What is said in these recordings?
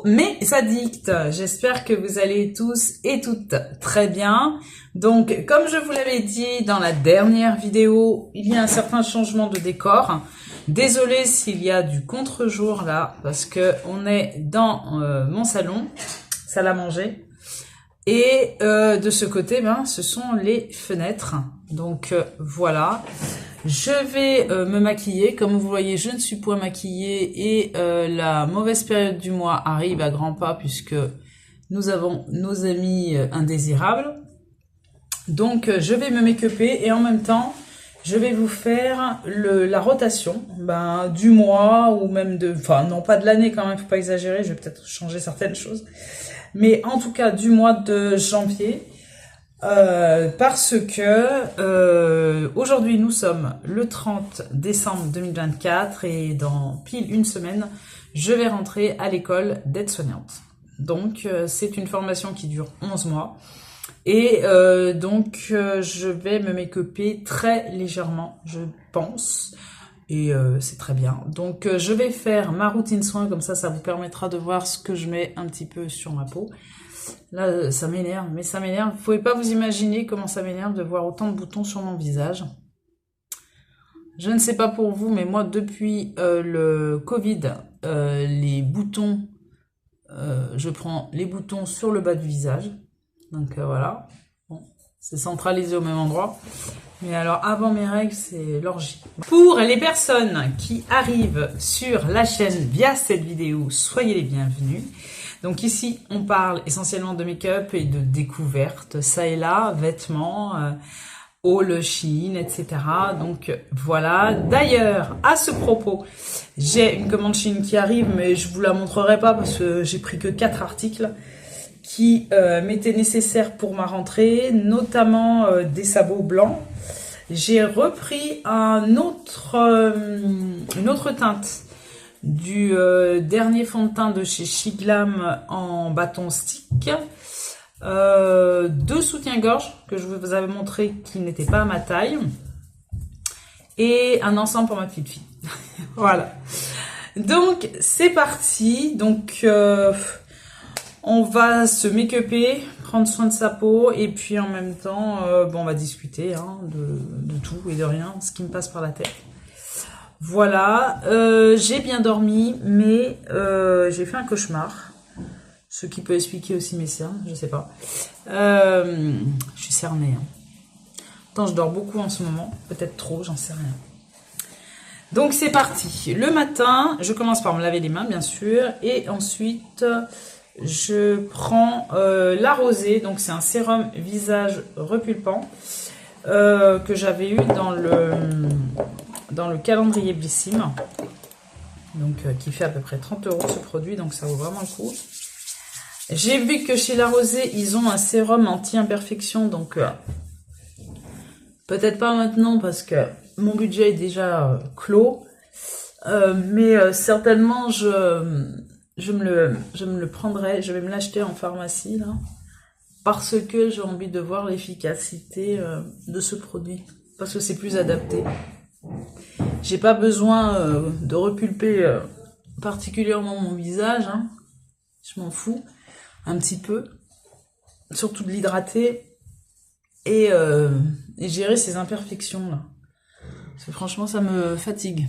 mes addicts, j'espère que vous allez tous et toutes très bien. Donc comme je vous l'avais dit dans la dernière vidéo, il y a un certain changement de décor. Désolée s'il y a du contre-jour là, parce que on est dans mon salon, salle à manger. Et de ce côté, ce sont les fenêtres. Donc voilà. Je vais me maquiller. Comme vous voyez, je ne suis point maquillée et la mauvaise période du mois arrive à grands pas puisque nous avons nos amis indésirables. Donc je vais me make-upper et en même temps, je vais vous faire la rotation du mois ou même enfin non pas de l'année quand même, faut pas exagérer, je vais peut-être changer certaines choses. Mais en tout cas du mois de janvier. Parce que aujourd'hui nous sommes le 30 décembre 2024 et dans pile une semaine, je vais rentrer à l'école d'aide-soignante. Donc c'est une formation qui dure 11 mois et je vais me make-upper très légèrement, je pense, et c'est très bien. Donc je vais faire ma routine soin, comme ça vous permettra de voir ce que je mets un petit peu sur ma peau. Là, ça m'énerve, mais ça m'énerve. Vous pouvez pas vous imaginer comment ça m'énerve de voir autant de boutons sur mon visage. Je ne sais pas pour vous, mais moi, depuis le Covid, les boutons, je prends les boutons sur le bas du visage. Donc voilà, bon, c'est centralisé au même endroit. Mais alors, avant mes règles, c'est l'orgie. Pour les personnes qui arrivent sur la chaîne via cette vidéo, soyez les bienvenus. Donc ici, on parle essentiellement de make-up et de découvertes, ça et là, vêtements, haul, Shein, etc. Donc voilà. D'ailleurs, à ce propos, j'ai une commande Shein qui arrive, mais je vous la montrerai pas parce que j'ai pris que 4 articles qui m'étaient nécessaires pour ma rentrée, notamment des sabots blancs. J'ai repris une autre teinte du dernier fond de teint de chez Shiglam en bâton stick, 2 soutiens-gorge que je vous avais montré qui n'étaient pas à ma taille, et un ensemble pour ma petite fille. Voilà. Donc c'est parti. Donc on va se make-upper, prendre soin de sa peau, et puis en même temps, on va discuter de tout et de rien, ce qui me passe par la tête. Voilà, j'ai bien dormi, mais j'ai fait un cauchemar, ce qui peut expliquer aussi mes cernes, je sais pas. Je suis cernée. Attends, je dors beaucoup en ce moment, peut-être trop, j'en sais rien. Donc c'est parti. Le matin, je commence par me laver les mains, bien sûr, et ensuite je prends la rosée. Donc c'est un sérum visage repulpant que j'avais eu dans le calendrier Blissim, donc qui fait à peu près 30 € ce produit, donc ça vaut vraiment le coup. J'ai vu que chez La Rosée, ils ont un sérum anti-imperfection, donc peut-être pas maintenant parce que mon budget est déjà clos, mais certainement je me le prendrai, je vais me l'acheter en pharmacie là, parce que j'ai envie de voir l'efficacité de ce produit, parce que c'est plus adapté. J'ai pas besoin de repulper particulièrement mon visage, je m'en fous un petit peu, surtout de l'hydrater et gérer ces imperfections là. Parce que franchement ça me fatigue.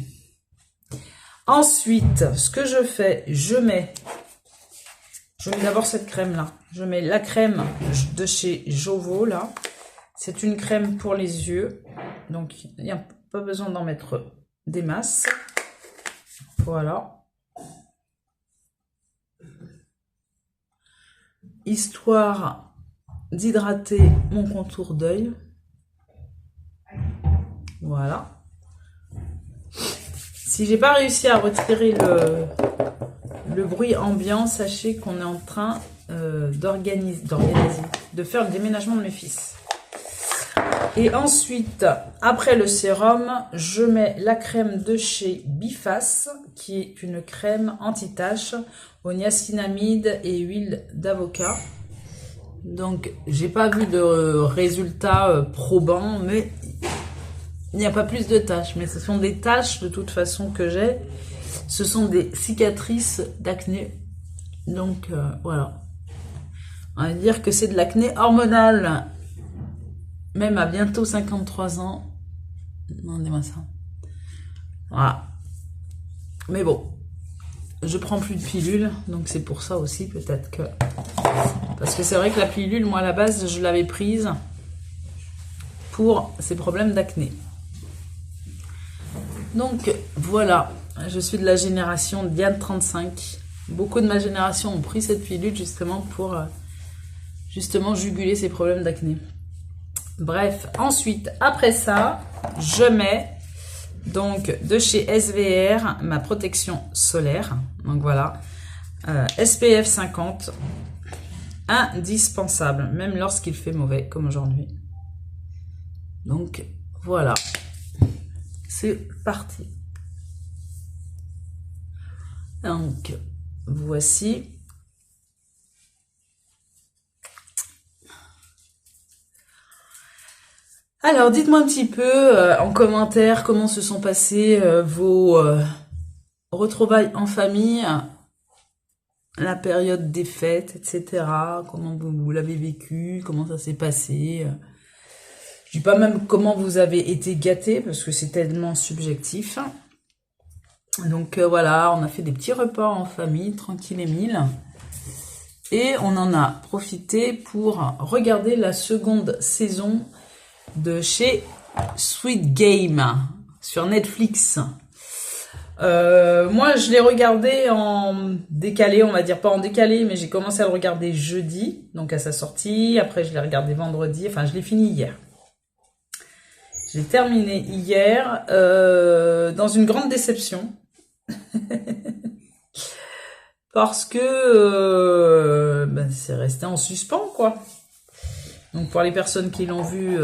Ensuite, ce que je fais, je mets d'abord cette crème là. Je mets la crème de chez Jovo là. C'est une crème pour les yeux, donc il n'y a pas besoin d'en mettre des masses. Voilà. Histoire d'hydrater mon contour d'œil. Voilà. Si j'ai pas réussi à retirer le bruit ambiant, sachez qu'on est en train de faire le déménagement de mes fils. Et ensuite, après le sérum, je mets la crème de chez Biface, qui est une crème anti-tache au niacinamide et huile d'avocat. Donc, j'ai pas vu de résultat probant, mais il n'y a pas plus de taches. Mais ce sont des taches de toute façon que j'ai. Ce sont des cicatrices d'acné Donc, voilà. On va dire que c'est de l'acné hormonal. Même à bientôt 53 ans. Demandez-moi ça. Voilà. Mais bon, je prends plus de pilules, donc c'est pour ça aussi peut-être que... Parce que c'est vrai que la pilule, moi à la base, je l'avais prise pour ces problèmes d'acné. Donc voilà, je suis de la génération Diane 35. Beaucoup de ma génération ont pris cette pilule justement pour justement juguler ces problèmes d'acné. Bref, ensuite, après ça, je mets donc de chez SVR ma protection solaire. Donc voilà, SPF 50, indispensable, même lorsqu'il fait mauvais comme aujourd'hui. Donc voilà, c'est parti. Donc voici. Alors, dites-moi un petit peu en commentaire comment se sont passées vos retrouvailles en famille, la période des fêtes, etc. Comment vous l'avez vécu, comment ça s'est passé. Je dis pas même comment vous avez été gâtés, parce que c'est tellement subjectif. Donc voilà, on a fait des petits repas en famille, tranquille et mille. Et on en a profité pour regarder la seconde saison de chez Sweet Game sur Netflix. Moi, je l'ai regardé en décalé, on va dire pas en décalé, mais j'ai commencé à le regarder jeudi, donc à sa sortie. Après, je l'ai regardé vendredi. Enfin, je l'ai fini hier. J'ai terminé hier dans une grande déception. Parce que ben, c'est resté en suspens, quoi. Donc pour les personnes qui l'ont vu,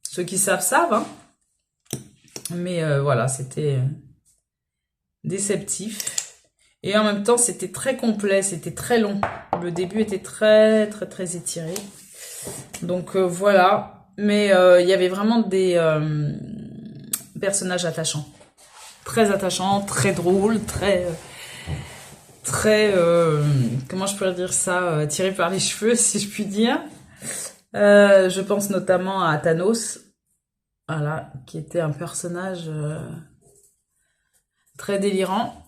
ceux qui savent, hein. Mais voilà, c'était déceptif. Et en même temps, c'était très complet, c'était très long. Le début était très étiré. Donc voilà. Mais il y avait vraiment des personnages attachants. Très attachants, très drôles, très comment je pourrais dire ça, tiré par les cheveux, si je puis dire. Je pense notamment à Thanos, voilà, qui était un personnage très délirant.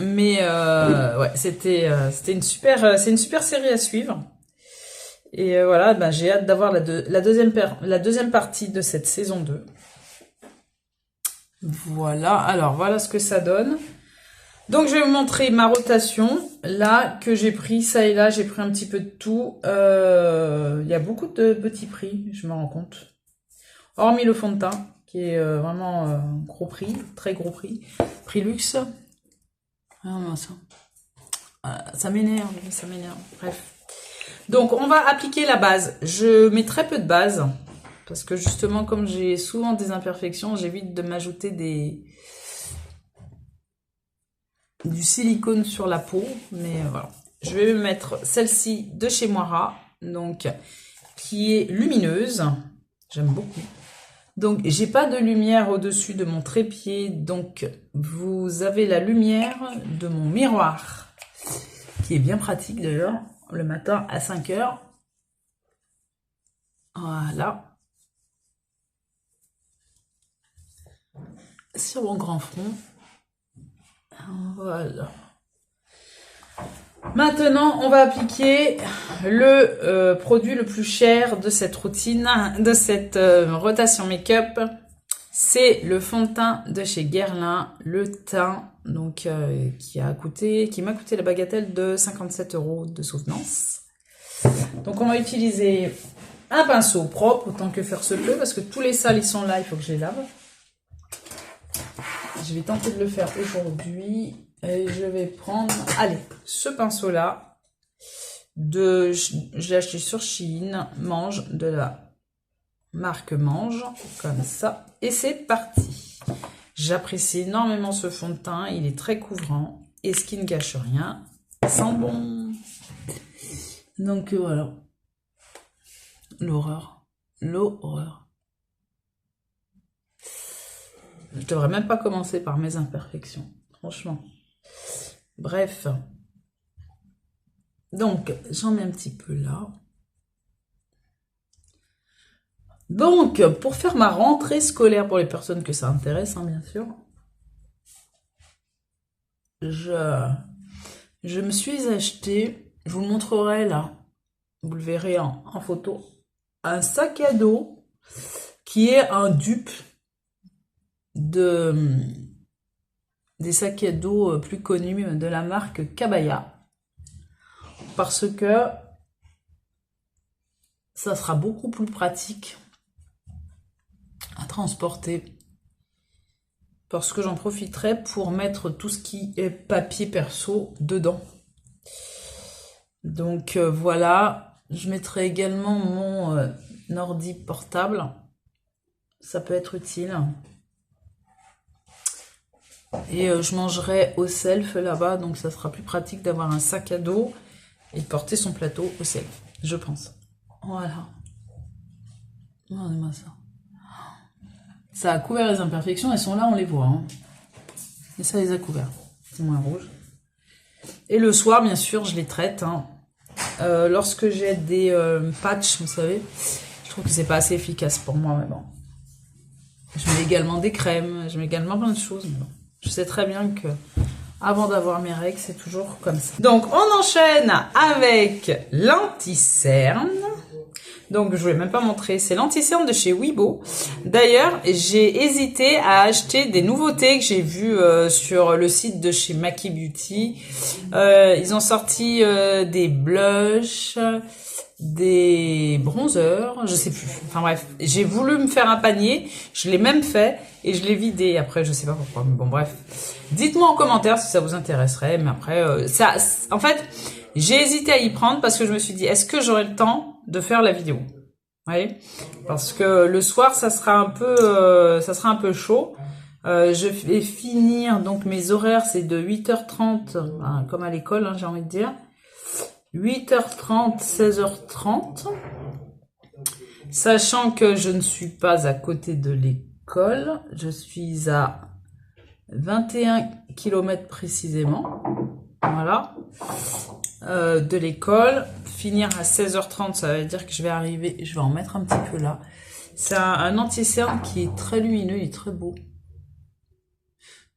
Mais ouais, c'était une super série à suivre. Et voilà, ben, j'ai hâte d'avoir la deuxième partie de cette saison 2. Voilà, alors voilà ce que ça donne. Donc je vais vous montrer ma rotation, là, que j'ai pris, ça et là, j'ai pris un petit peu de tout. Il y a beaucoup de petits prix, je me rends compte. Hormis le fond de teint, qui est vraiment gros prix, très gros prix. Prix luxe. Ah non, ça m'énerve, bref. Donc on va appliquer la base. Je mets très peu de base, parce que justement, comme j'ai souvent des imperfections, j'évite de m'ajouter du silicone sur la peau, mais voilà. Je vais mettre celle-ci de chez Moira, donc qui est lumineuse. J'aime beaucoup. Donc j'ai pas de lumière au-dessus de mon trépied, donc vous avez la lumière de mon miroir, qui est bien pratique d'ailleurs, le matin à 5 h. Voilà. Sur mon grand front. Voilà. Maintenant, on va appliquer le produit le plus cher de cette routine, de cette rotation make-up. C'est le fond de teint de chez Guerlain, le teint, donc qui m'a coûté la bagatelle de 57 € de soutenance. Donc on va utiliser un pinceau propre, autant que faire se peut, parce que tous les sales ils sont là, il faut que je les lave. Je vais tenter de le faire aujourd'hui. Et je vais prendre, allez, ce pinceau-là. Je l'ai acheté sur Shein, Mange, de la marque Mange, comme ça. Et c'est parti. J'apprécie énormément ce fond de teint. Il est très couvrant. Et ce qui ne gâche rien, sent bon. Donc voilà. L'horreur. L'horreur. Je devrais même pas commencer par mes imperfections. Franchement. Bref. Donc, j'en mets un petit peu là. Donc, pour faire ma rentrée scolaire, pour les personnes que ça intéresse, hein, bien sûr, je me suis acheté, je vous le montrerai là, vous le verrez en photo, un sac à dos qui est un dupe des sacs à dos plus connus de la marque Kabaya. Parce que ça sera beaucoup plus pratique à transporter. Parce que j'en profiterai pour mettre tout ce qui est papier perso dedans. Donc voilà, je mettrai également mon ordi portable. Ça peut être utile. Et je mangerai au self là-bas, donc ça sera plus pratique d'avoir un sac à dos et de porter son plateau au self, je pense. Voilà. Regardez-moi ça. Ça a couvert les imperfections, elles sont là, on les voit. Hein. Et ça les a couverts. C'est moins rouge. Et le soir, bien sûr, je les traite. Hein. Lorsque j'ai des patchs, vous savez, je trouve que c'est pas assez efficace pour moi, mais bon. Je mets également des crèmes, je mets également plein de choses, mais bon. Je sais très bien que avant d'avoir mes règles, c'est toujours comme ça. Donc, on enchaîne avec l'anti-cerne. Donc, je ne vais même pas montrer. C'est l'anti-cerne de chez Wibo. D'ailleurs, j'ai hésité à acheter des nouveautés que j'ai vues sur le site de chez Maki Beauty. Ils ont sorti des blushs, des bronzers, je sais plus. Enfin bref, j'ai voulu me faire un panier. Je l'ai même fait et je l'ai vidé. Après, je sais pas pourquoi. Mais bon, bref. Dites-moi en commentaire si ça vous intéresserait. Mais après, en fait, j'ai hésité à y prendre parce que je me suis dit, est-ce que j'aurai le temps de faire la vidéo? Vous voyez, parce que le soir, ça sera un peu chaud. Je vais finir, donc mes horaires, c'est de 8h30, comme à l'école, hein, j'ai envie de dire. 8h30, 16h30. Sachant que je ne suis pas à côté de l'école, je suis à 21 km précisément. Voilà. De l'école. Finir à 16h30, ça veut dire que je vais arriver, je vais en mettre un petit peu là. C'est un anti-cerne qui est très lumineux, il est très beau.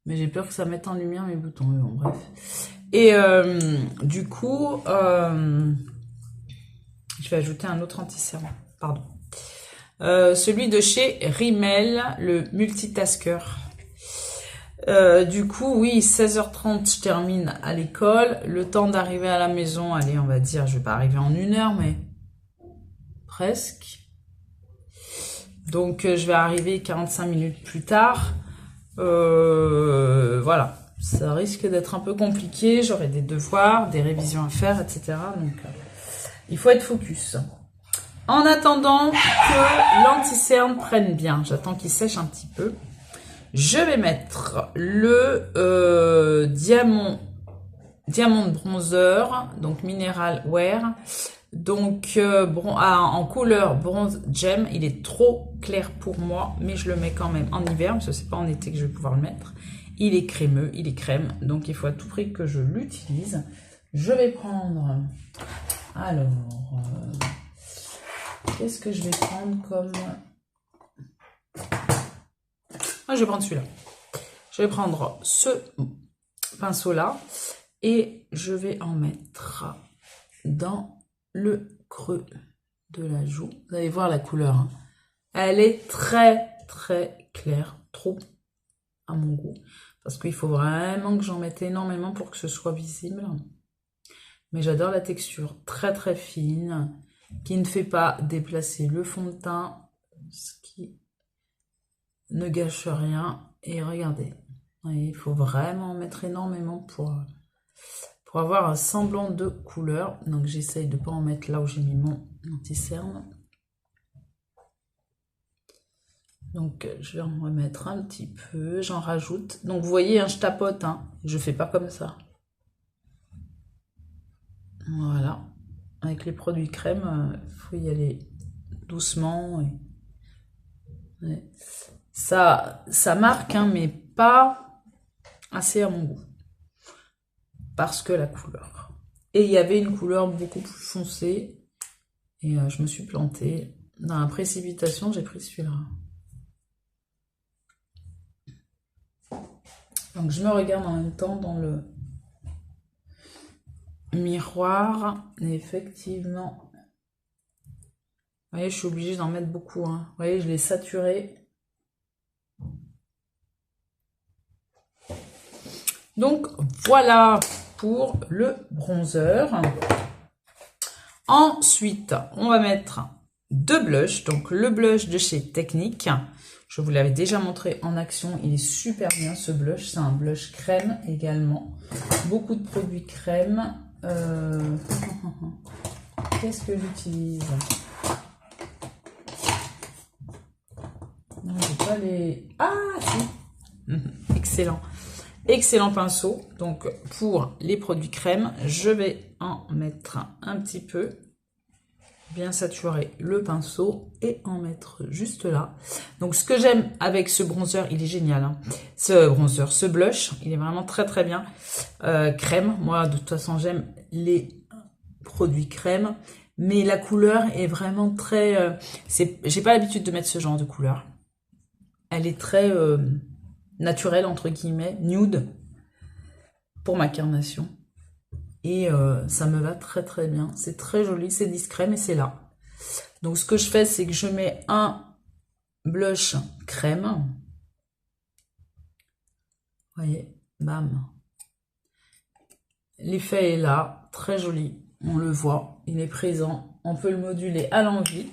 Mais j'ai peur que ça mette en lumière mes boutons, mais bon, bref. Et du coup, je vais ajouter un autre anti-cerne, pardon. Celui de chez Rimmel, le multitasker. Du coup, oui, 16h30, je termine à l'école. Le temps d'arriver à la maison, allez, on va dire, je vais pas arriver en 1 heure, mais presque. Donc, je vais arriver 45 minutes plus tard. Voilà, ça risque d'être un peu compliqué. J'aurai des devoirs, des révisions à faire, etc. Donc, il faut être focus. En attendant que l'anti-cerne prenne bien, j'attends qu'il sèche un petit peu. Je vais mettre le Diamond Bronzer, donc Mineral Wear, donc en couleur bronze gem. Il est trop clair pour moi, mais je le mets quand même en hiver, parce que c'est pas en été que je vais pouvoir le mettre. Il est crémeux, il est crème, donc il faut à tout prix que je l'utilise. Je vais prendre, alors, qu'est-ce que je vais prendre comme... je vais prendre celui-là. Je vais prendre ce pinceau-là et je vais en mettre dans le creux de la joue. Vous allez voir la couleur. Hein. Elle est très, très claire. Trop à mon goût. Parce qu'il faut vraiment que j'en mette énormément pour que ce soit visible. Mais j'adore la texture très, très fine qui ne fait pas déplacer le fond de teint. Ce qui ne gâche rien. Et regardez, il faut vraiment en mettre énormément pour avoir un semblant de couleur. Donc j'essaye de ne pas en mettre là où j'ai mis mon anti-cerne. Donc je vais en remettre un petit peu, j'en rajoute. Donc vous voyez, hein, je tapote, hein, je fais pas comme ça. Voilà, avec les produits crème, il faut y aller doucement. Ouais. Ça marque, hein, mais pas assez à mon goût. Parce que la couleur. Et il y avait une couleur beaucoup plus foncée. Et je me suis plantée. Dans la précipitation, j'ai pris celui-là. Donc je me regarde en même temps dans le miroir. Et effectivement, vous voyez, je suis obligée d'en mettre beaucoup. Hein. Vous voyez, je l'ai saturé. Donc voilà pour le bronzer. Ensuite, on va mettre 2 blushs. Donc le blush de chez Technique. Je vous l'avais déjà montré en action. Il est super bien ce blush. C'est un blush crème également. Beaucoup de produits crème. Qu'est-ce que j'utilise? Non, j'ai pas les... Ah, si. Excellent. Excellent pinceau. Donc, pour les produits crème, je vais en mettre un petit peu. Bien saturer le pinceau et en mettre juste là. Donc, ce que j'aime avec ce bronzer, il est génial. Hein. Ce bronzer, ce blush, il est vraiment très très bien. Crème, moi, de toute façon, j'aime les produits crème. Mais la couleur est vraiment très... j'ai pas l'habitude de mettre ce genre de couleur. Elle est très... naturel entre guillemets, nude pour ma carnation et ça me va très très bien, c'est très joli, c'est discret mais c'est là. Donc ce que je fais, c'est que je mets un blush crème, vous voyez, bam, l'effet est là, très joli, on le voit, il est présent, on peut le moduler à l'envie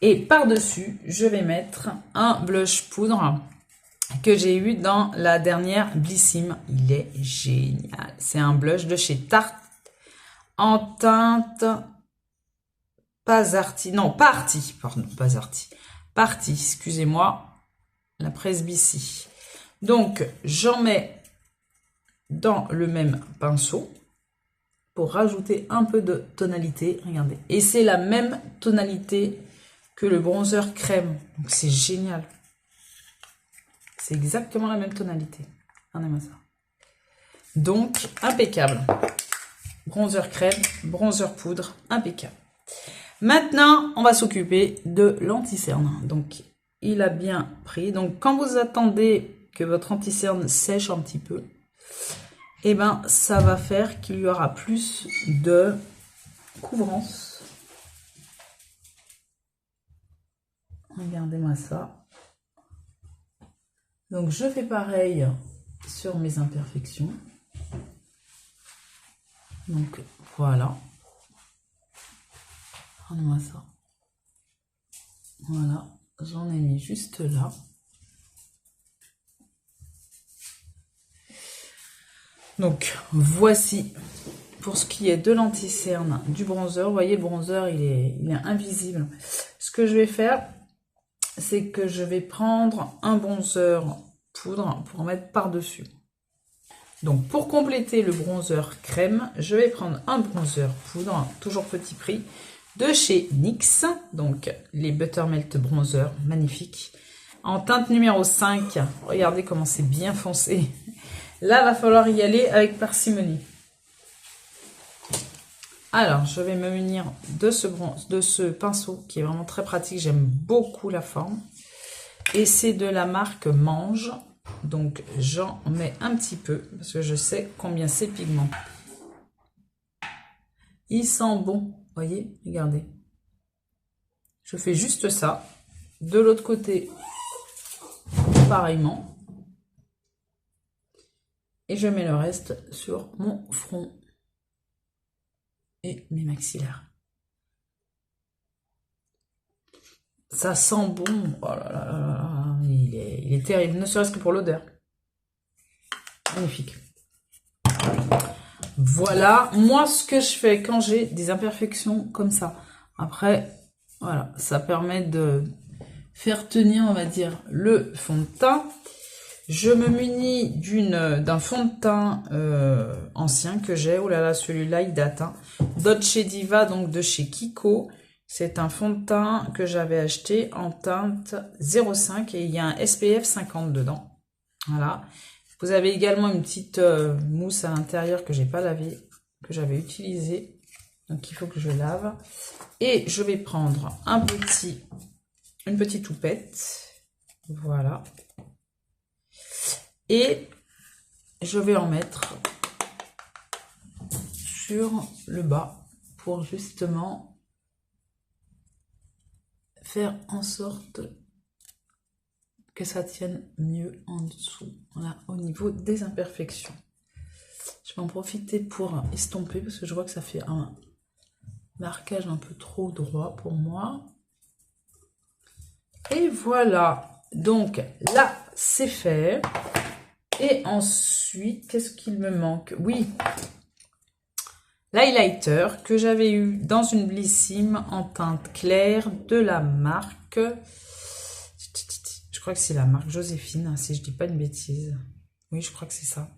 et par dessus je vais mettre un blush poudre que j'ai eu dans la dernière Blissim. Il est génial. C'est un blush de chez Tarte en teinte Pasarty. Non, Party. Pardon, Pasarty. Party, excusez-moi. La presbytie. Donc, j'en mets dans le même pinceau pour rajouter un peu de tonalité. Regardez. Et c'est la même tonalité que le bronzer crème. Donc, c'est génial. C'est exactement la même tonalité. Regardez-moi ça. Donc, impeccable. Bronzer crème, bronzer poudre, impeccable. Maintenant, on va s'occuper de l'anti-cerne. Donc, il a bien pris. Donc, quand vous attendez que votre anti-cerne sèche un petit peu, eh ben, ça va faire qu'il y aura plus de couvrance. Regardez-moi ça. Donc, je fais pareil sur mes imperfections. Donc, voilà. Regardez-moi ça. Voilà. J'en ai mis juste là. Donc, voici pour ce qui est de l'anti-cerne du bronzer. Vous voyez, le bronzer, il est invisible. Ce que je vais faire, c'est que je vais prendre un bronzer poudre pour en mettre par-dessus. Donc, pour compléter le bronzer crème, je vais prendre un bronzer poudre, toujours petit prix, de chez NYX. Donc, les Buttermelt Bronzer, magnifiques. En teinte numéro 5, regardez comment c'est bien foncé. Là, va falloir y aller avec parcimonie. Alors, je vais me munir de ce pinceau qui est vraiment très pratique. J'aime beaucoup la forme. Et c'est de la marque Mange. Donc, j'en mets un petit peu parce que je sais combien c'est pigment. Il sent bon. Vous voyez, regardez. Je fais juste ça. De l'autre côté, pareillement. Et je mets le reste sur mon front et mes maxillaires. Ça sent bon. Oh là là là, il est terrible, ne serait-ce que pour l'odeur. Magnifique. Voilà, moi ce que je fais quand j'ai des imperfections comme ça. Après, voilà, ça permet de faire tenir, on va dire, le fond de teint. Je me munis d'un fond de teint ancien que j'ai. Oh là là, celui-là, il date. Hein. Dolce Diva, donc de chez Kiko. C'est un fond de teint que j'avais acheté en teinte 05 et il y a un SPF 50 dedans. Voilà. Vous avez également une petite mousse à l'intérieur que j'ai pas lavée. que j'avais utilisé. Donc, il faut que je lave. Et je vais prendre une petite houppette. Voilà. Et je vais en mettre sur le bas pour justement faire en sorte que ça tienne mieux en dessous, voilà, au niveau des imperfections. Je vais en profiter pour estomper parce que je vois que ça fait un marquage un peu trop droit pour moi. Et voilà, donc là c'est fait. Et ensuite, qu'est-ce qu'il me manque? Oui, l'highlighter que j'avais eu dans une Blissim en teinte claire de la marque, je crois que c'est la marque Joséphine, si je dis pas une bêtise. Oui, je crois que c'est ça.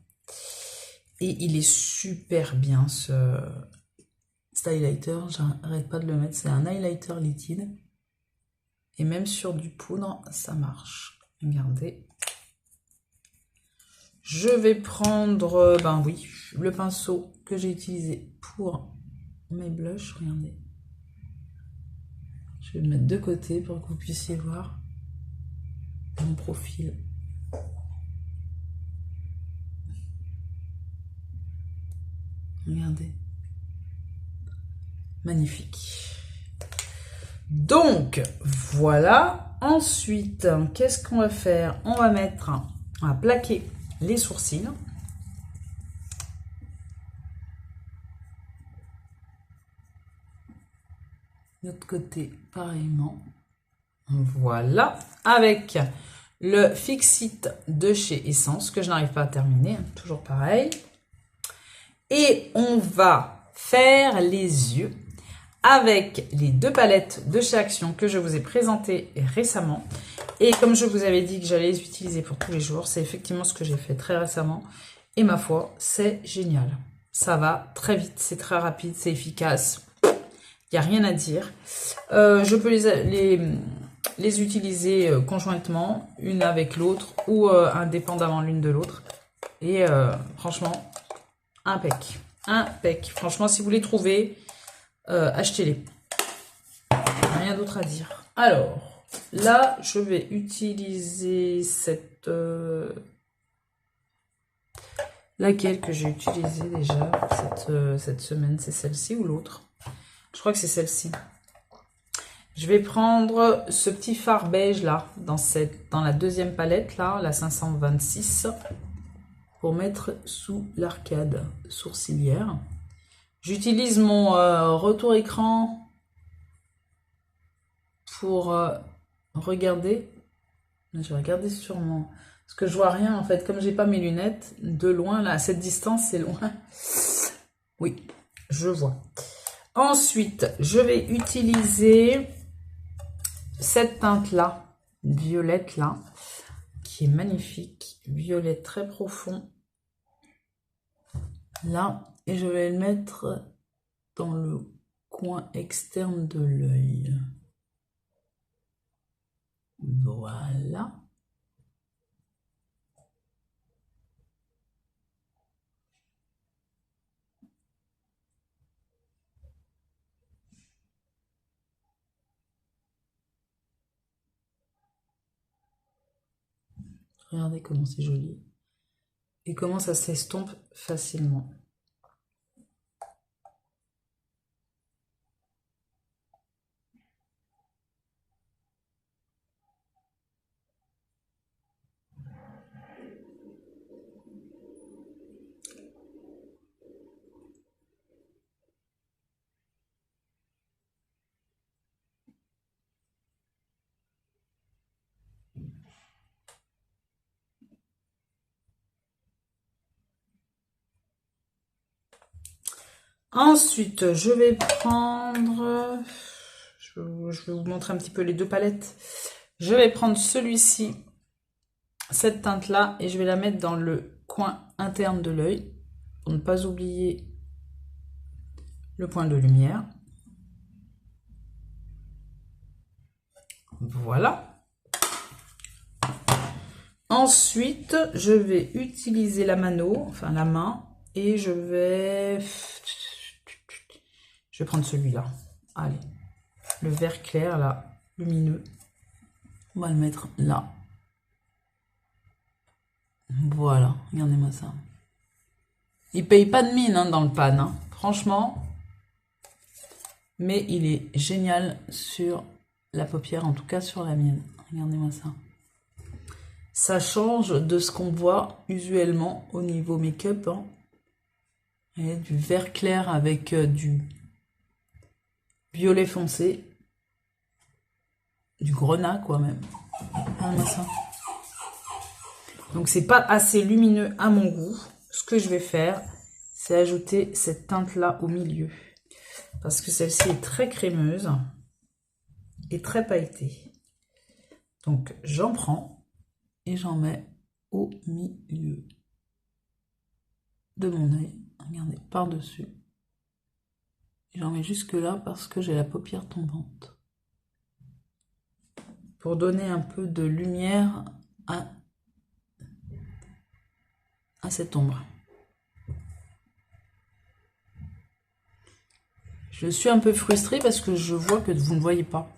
Et il est super bien cet highlighter, j'arrête pas de le mettre, c'est un highlighter liquide. Et même sur du poudre, ça marche. Regardez. Je vais prendre, ben oui, le pinceau que j'ai utilisé pour mes blushs, regardez. Je vais le mettre de côté pour que vous puissiez voir mon profil. Regardez. Magnifique. Donc, voilà. Ensuite, qu'est-ce qu'on va faire? On va plaquer les sourcils. De l'autre côté, pareillement. Voilà. Avec le Fix-It de chez Essence, que je n'arrive pas à terminer. Toujours pareil. Et on va faire les yeux avec les deux palettes de chez Action que je vous ai présentées récemment. Et comme je vous avais dit que j'allais les utiliser pour tous les jours, c'est effectivement ce que j'ai fait très récemment. Et ma foi, c'est génial. Ça va très vite, c'est très rapide, c'est efficace. Il n'y a rien à dire. Je peux les utiliser conjointement, une avec l'autre ou indépendamment l'une de l'autre. Et franchement, impec. Impec. Franchement, si vous les trouvez, achetez-les. Rien d'autre à dire. Alors, là, je vais utiliser cette... laquelle que j'ai utilisée déjà cette semaine. C'est celle-ci ou l'autre? Je crois que c'est celle-ci. Je vais prendre ce petit fard beige là, dans la deuxième palette là, la 526, pour mettre sous l'arcade sourcilière. J'utilise mon retour écran pour regarder. Je vais regarder sur mon... Parce que je vois rien en fait, comme j'ai pas mes lunettes, de loin là, à cette distance c'est loin. Oui, je vois. Ensuite, je vais utiliser cette teinte là, violette là, qui est magnifique, violet très profond. Là, et je vais le mettre dans le coin externe de l'œil. Voilà. Regardez comment c'est joli. Et comment ça s'estompe facilement. Ensuite, je vais prendre... Je vais vous montrer un petit peu les deux palettes. Je vais prendre celui-ci, cette teinte-là, et je vais la mettre dans le coin interne de l'œil, pour ne pas oublier le point de lumière. Voilà. Ensuite, je vais utiliser la mano, enfin la main, et je vais Je vais prendre celui-là. Allez, le vert clair, là, lumineux. On va le mettre là. Voilà, regardez-moi ça. Il paye pas de mine hein, dans le pan, hein, franchement. Mais il est génial sur la paupière, en tout cas sur la mienne. Regardez-moi ça. Ça change de ce qu'on voit usuellement au niveau make-up. Hein. Et du vert clair avec du violet foncé. Du grenat quoi même. Regardez-moi ça. Donc c'est pas assez lumineux à mon goût. Ce que je vais faire, c'est ajouter cette teinte-là au milieu. Parce que celle-ci est très crémeuse et très pailletée. Donc j'en prends et j'en mets au milieu de mon œil. Regardez, par-dessus. J'en mets jusque là parce que j'ai la paupière tombante. Pour donner un peu de lumière à cette ombre. Je suis un peu frustrée parce que je vois que vous ne voyez pas.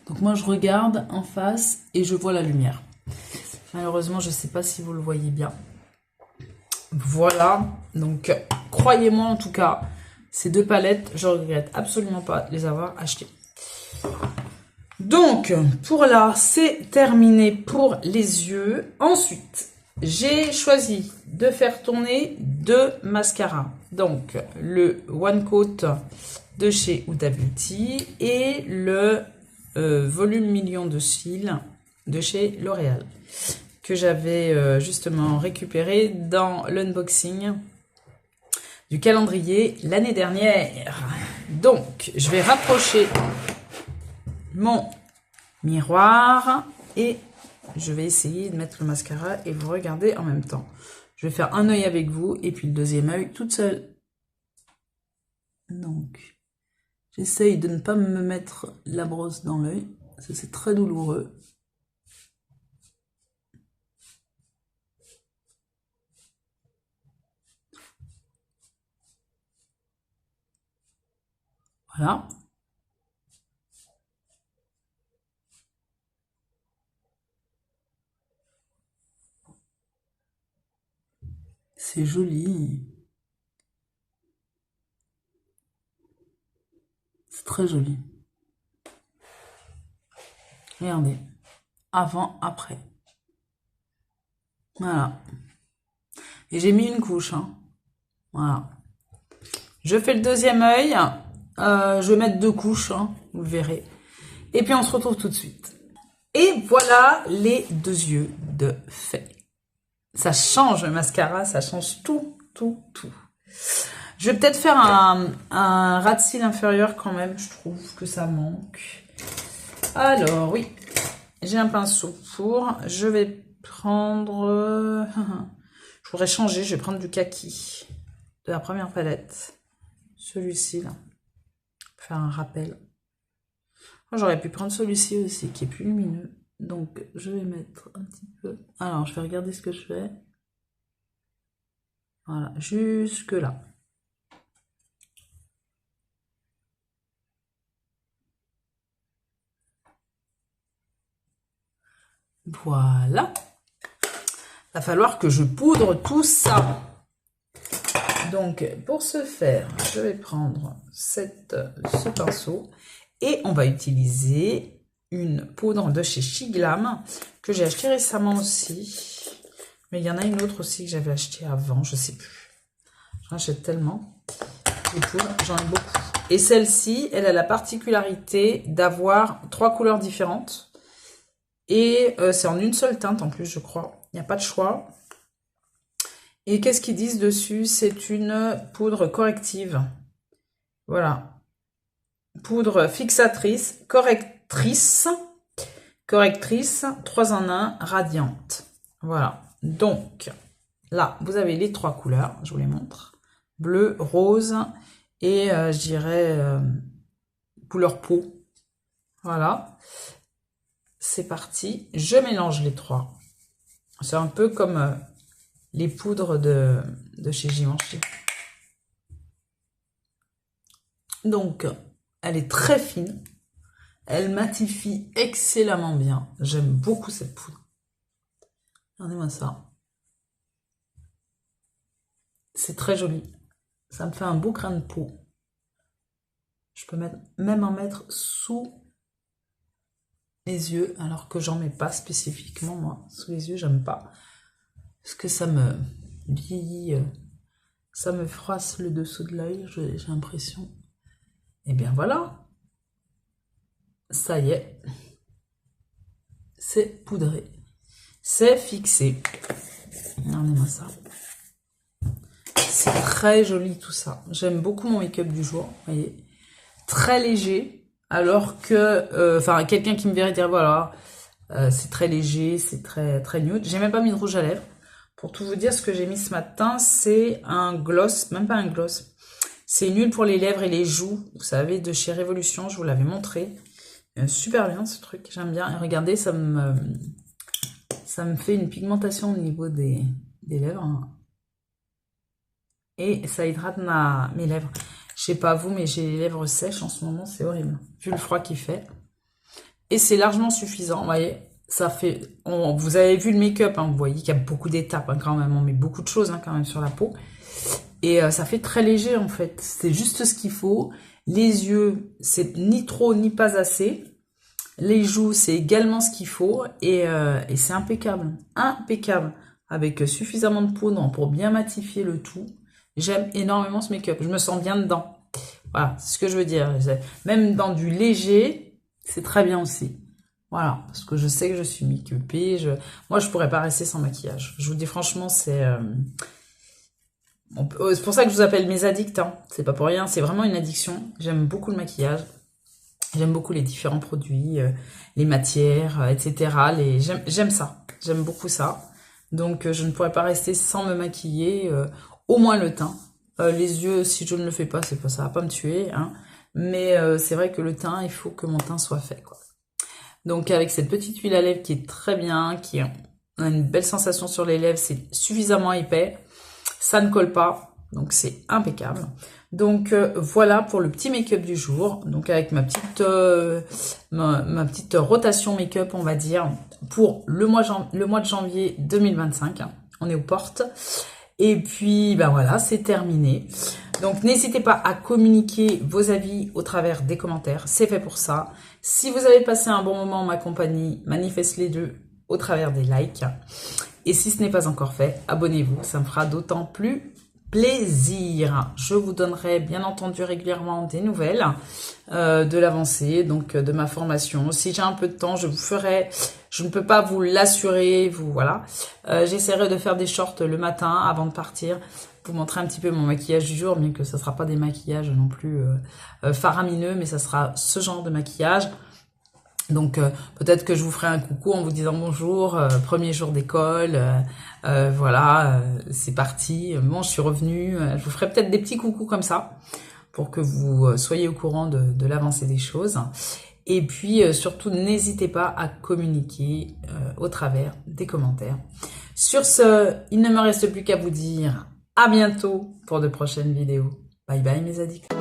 Donc moi je regarde en face et je vois la lumière. Malheureusement je ne sais pas si vous le voyez bien. Voilà, donc croyez-moi en tout cas, ces deux palettes, je regrette absolument pas de les avoir achetées. Donc pour là, c'est terminé pour les yeux. Ensuite, j'ai choisi de faire tourner deux mascaras. Donc le One Coat de chez Huda Beauty et le volume million de cils de chez L'Oréal que j'avais justement récupéré dans l'unboxing du calendrier l'année dernière. Donc je vais rapprocher mon miroir et je vais essayer de mettre le mascara et vous regarder en même temps. Je vais faire un œil avec vous et puis le deuxième œil toute seule. Donc j'essaye de ne pas me mettre la brosse dans l'œil, ça c'est très douloureux. Voilà. C'est joli. C'est très joli. Regardez. Avant, après. Voilà. Et j'ai mis une couche. Hein. Voilà. Je fais le deuxième œil. Je vais mettre deux couches. Hein, vous le verrez. Et puis on se retrouve tout de suite. Et voilà les deux yeux de fait. Ça change le mascara. Ça change tout, tout, tout. Je vais peut-être faire un ras de cils inférieur quand même. Je trouve que ça manque. Alors, oui. J'ai un pinceau pour. Je vais prendre... Je voudrais changer. Je vais prendre du kaki. De la première palette. Celui-ci, là. Faire un rappel. J'aurais pu prendre celui-ci aussi, qui est plus lumineux. Donc, je vais mettre un petit peu... Alors, je vais regarder ce que je fais. Voilà, jusque là. Voilà. Il va falloir que je poudre tout ça. Donc, pour ce faire, je vais prendre ce pinceau et on va utiliser une poudre de chez Shiglam que j'ai acheté récemment aussi. Mais il y en a une autre aussi que j'avais acheté avant, je sais plus. J'en achète tellement. Les poudres, j'en ai beaucoup. Et celle-ci, elle a la particularité d'avoir 3 couleurs différentes. Et c'est en une seule teinte en plus, je crois. Il n'y a pas de choix. Et qu'est-ce qu'ils disent dessus? C'est une poudre corrective. Voilà. Poudre fixatrice, correctrice, 3 en 1, radiante. Voilà. Donc, là, vous avez les 3 couleurs. Je vous les montre. Bleu, rose et je dirais couleur peau. Voilà. C'est parti. Je mélange les 3. C'est un peu comme... les poudres de chez Givenchy. Donc, elle est très fine. Elle matifie excellemment bien. J'aime beaucoup cette poudre. Regardez-moi ça. C'est très joli. Ça me fait un beau grain de peau. Je peux même en mettre sous les yeux, alors que j'en mets pas spécifiquement, moi. Sous les yeux, j'aime pas. Parce que ça me vieillit, ça me froisse le dessous de l'œil, j'ai l'impression. Et bien voilà. Ça y est. C'est poudré. C'est fixé. Regardez-moi ça. C'est très joli tout ça. J'aime beaucoup mon make-up du jour. Vous voyez, très léger. Alors que, enfin, quelqu'un qui me verrait dire voilà, c'est très léger, c'est très nude. J'ai même pas mis de rouge à lèvres. Pour tout vous dire, ce que j'ai mis ce matin, c'est un gloss, même pas un gloss. C'est une huile pour les lèvres et les joues. Vous savez, de chez Révolution, je vous l'avais montré. Super bien ce truc, j'aime bien. Et regardez, ça me fait une pigmentation au niveau des lèvres. Et ça hydrate mes lèvres. Je sais pas vous, mais j'ai les lèvres sèches en ce moment, c'est horrible. Vu le froid qu'il fait. Et c'est largement suffisant, vous voyez. Ça fait, vous avez vu le make-up, hein, vous voyez qu'il y a beaucoup d'étapes hein, quand même. On met beaucoup de choses hein, quand même sur la peau. Et ça fait très léger en fait. C'est juste ce qu'il faut. Les yeux, c'est ni trop ni pas assez. Les joues, c'est également ce qu'il faut. Et c'est impeccable. Impeccable. Avec suffisamment de poudre pour bien matifier le tout. J'aime énormément ce make-up. Je me sens bien dedans. Voilà, c'est ce que je veux dire. Même dans du léger, c'est très bien aussi. Voilà, parce que je sais que je suis make-upée. Moi, je pourrais pas rester sans maquillage. Je vous dis franchement, c'est pour ça que je vous appelle mes addicts. Hein. C'est pas pour rien, c'est vraiment une addiction. J'aime beaucoup le maquillage. J'aime beaucoup les différents produits, les matières, etc. J'aime ça. J'aime beaucoup ça. Donc, je ne pourrais pas rester sans me maquiller. Au moins le teint. Les yeux, si je ne le fais pas, ça va pas me tuer. Hein. Mais c'est vrai que le teint, il faut que mon teint soit fait. Quoi. Donc avec cette petite huile à lèvres qui est très bien, qui a une belle sensation sur les lèvres, c'est suffisamment épais. Ça ne colle pas, donc c'est impeccable. Donc voilà pour le petit make-up du jour. Donc avec ma petite rotation make-up, on va dire, pour le mois de janvier 2025. Hein. On est aux portes. Et puis, ben voilà, c'est terminé. Donc, n'hésitez pas à communiquer vos avis au travers des commentaires. C'est fait pour ça. Si vous avez passé un bon moment en ma compagnie, manifestez-les au travers des likes. Et si ce n'est pas encore fait, abonnez-vous. Ça me fera d'autant plus plaisir. Je vous donnerai bien entendu régulièrement des nouvelles de l'avancée, donc de ma formation. Si j'ai un peu de temps, je vous ferai... Je ne peux pas vous l'assurer, voilà. J'essaierai de faire des shorts le matin avant de partir, pour montrer un petit peu mon maquillage du jour, bien que ça ne sera pas des maquillages non plus faramineux, mais ça sera ce genre de maquillage. Donc peut-être que je vous ferai un coucou en vous disant bonjour, premier jour d'école, voilà, c'est parti, bon je suis revenue, je vous ferai peut-être des petits coucous comme ça, pour que vous soyez au courant de l'avancée des choses. Et puis surtout, n'hésitez pas à communiquer au travers des commentaires. Sur ce, il ne me reste plus qu'à vous dire à bientôt pour de prochaines vidéos. Bye bye mes addicts.